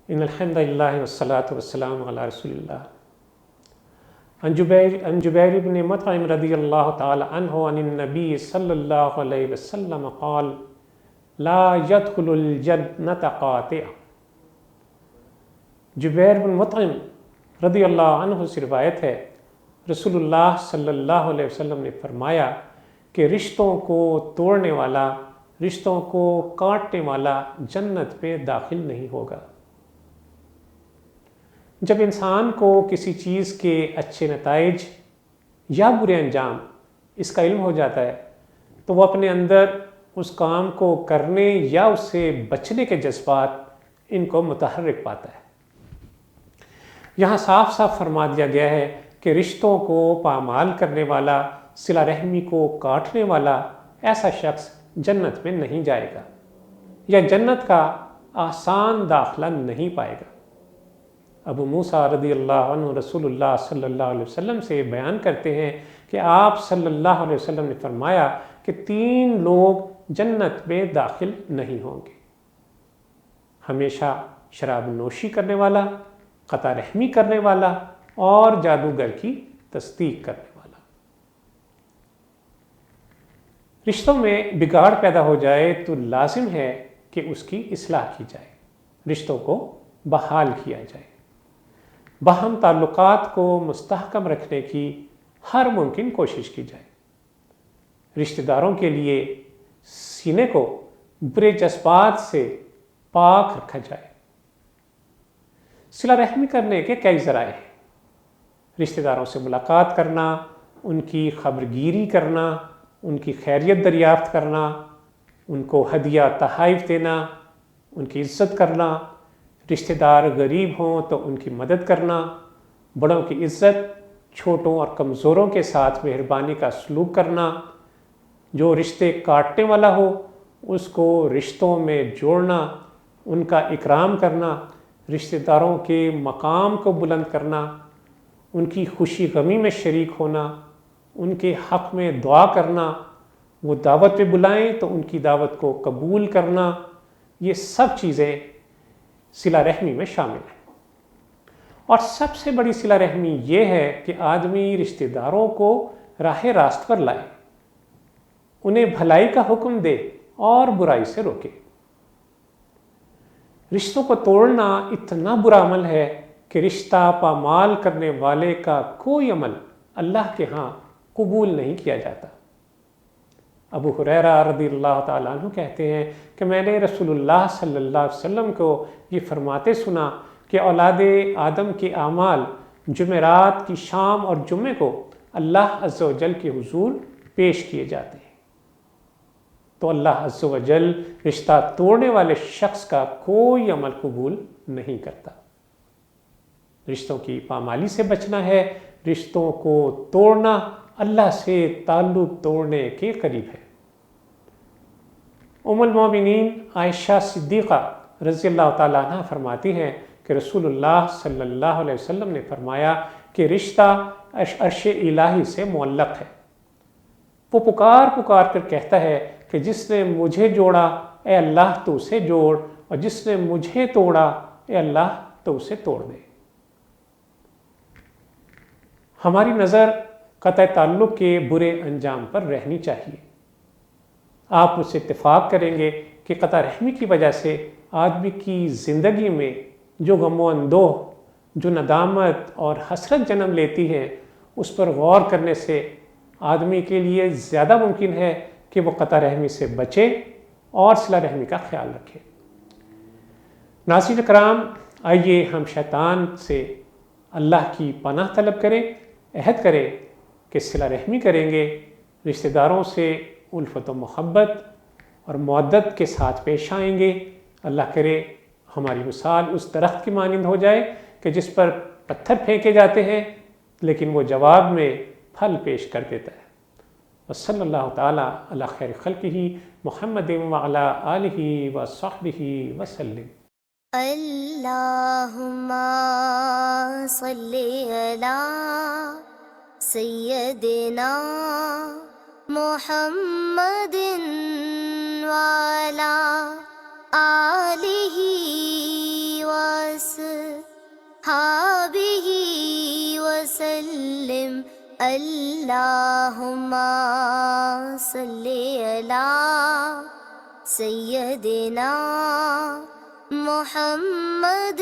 ان الحمد للہ والصلاة والسلام علی رسول اللہ. عن جبیر بن مطعم رضی اللہ تعالی عنہ عن النبی صلی اللہ علیہ وسلم قال لا يدخل الجنة قاطع. جبیر بن مطعم رضی اللہ عنہ سے روایت ہے، رسول اللہ صلی اللہ علیہ وسلم نے فرمایا کہ رشتوں کو توڑنے والا، رشتوں کو کاٹنے والا جنت میں داخل نہیں ہوگا. جب انسان کو کسی چیز کے اچھے نتائج یا برے انجام اس کا علم ہو جاتا ہے تو وہ اپنے اندر اس کام کو کرنے یا اس سے بچنے کے جذبات ان کو متحرک پاتا ہے. یہاں صاف صاف فرما دیا گیا ہے کہ رشتوں کو پامال کرنے والا، صلہ رحمی کو کاٹنے والا ایسا شخص جنت میں نہیں جائے گا یا جنت کا آسان داخلہ نہیں پائے گا. ابو موسیٰ رضی اللہ عنہ رسول اللہ صلی اللہ علیہ وسلم سے بیان کرتے ہیں کہ آپ صلی اللہ علیہ وسلم نے فرمایا کہ 3 لوگ جنت میں داخل نہیں ہوں گے: ہمیشہ شراب نوشی کرنے والا، قطع رحمی کرنے والا اور جادوگر کی تصدیق کرنے والا. رشتوں میں بگاڑ پیدا ہو جائے تو لازم ہے کہ اس کی اصلاح کی جائے، رشتوں کو بحال کیا جائے، باہم تعلقات کو مستحکم رکھنے کی ہر ممکن کوشش کی جائے. رشتہ داروں کے لیے سینے کو برے جذبات سے پاک رکھا جائے. صلہ رحمی کرنے کے کئی ذرائع ہیں: رشتہ داروں سے ملاقات کرنا، ان کی خبرگیری کرنا، ان کی خیریت دریافت کرنا، ان کو ہدیہ تحائف دینا، ان کی عزت کرنا. رشتہ دار غریب ہوں تو ان کی مدد کرنا، بڑوں کی عزت، چھوٹوں اور کمزوروں کے ساتھ مہربانی کا سلوک کرنا. جو رشتے کاٹنے والا ہو اس کو رشتوں میں جوڑنا، ان کا اکرام کرنا، رشتہ داروں کے مقام کو بلند کرنا، ان کی خوشی غمی میں شریک ہونا، ان کے حق میں دعا کرنا. وہ دعوت پہ بلائیں تو ان کی دعوت کو قبول کرنا. یہ سب چیزیں صلہ رحمی میں شامل ہیں. اور سب سے بڑی صلہ رحمی یہ ہے کہ آدمی رشتہ داروں کو راہ راست پر لائے، انہیں بھلائی کا حکم دے اور برائی سے روکے. رشتوں کو توڑنا اتنا برا عمل ہے کہ رشتہ پامال کرنے والے کا کوئی عمل اللہ کے ہاں قبول نہیں کیا جاتا. ابو ہریرہ رضی اللہ تعالیٰ عنہ کہتے ہیں کہ میں نے رسول اللہ صلی اللہ علیہ وسلم کو یہ فرماتے سنا کہ اولاد آدم کے اعمال جمعرات کی شام اور جمعے کو اللہ عز و جل کے حضور پیش کیے جاتے ہیں، تو اللہ عز و جل رشتہ توڑنے والے شخص کا کوئی عمل قبول نہیں کرتا. رشتوں کی پامالی سے بچنا ہے، رشتوں کو توڑنا اللہ سے تعلق توڑنے کے قریب ہے. ام المومنین عائشہ صدیقہ رضی اللہ تعالیٰ عنہ فرماتی ہیں کہ رسول اللہ صلی اللہ علیہ وسلم نے فرمایا کہ رشتہ عرش الہی سے معلق ہے. وہ پکار پکار کر کہتا ہے کہ جس نے مجھے جوڑا اے اللہ تو اسے جوڑ، اور جس نے مجھے توڑا اے اللہ تو اسے توڑ دے. ہماری نظر قطع تعلق کے برے انجام پر رہنی چاہیے. آپ مجھ سے اتفاق کریں گے کہ قطع رحمی کی وجہ سے آدمی کی زندگی میں جو غم و اندوہ، جو ندامت اور حسرت جنم لیتی ہے، اس پر غور کرنے سے آدمی کے لیے زیادہ ممکن ہے کہ وہ قطع رحمی سے بچے اور صلہ رحمی کا خیال رکھے. ناظرین کرام، آئیے ہم شیطان سے اللہ کی پناہ طلب کریں، عہد کریں کہ صلہ رحمی کریں گے، رشتہ داروں سے الفت و محبت اور مودت کے ساتھ پیش آئیں گے. اللہ کرے ہماری مثال اس درخت کی مانند ہو جائے کہ جس پر پتھر پھینکے جاتے ہیں لیکن وہ جواب میں پھل پیش کر دیتا ہے. وصلی اللہ تعالیٰ علی خیر خلقہ محمد وعلی آلہ وصحبہ وسلم. اللہم صلی علی سیدنا محمد وعلی آلہ وصحبہ أصحابه وسلم اللهم صل على سيدنا محمد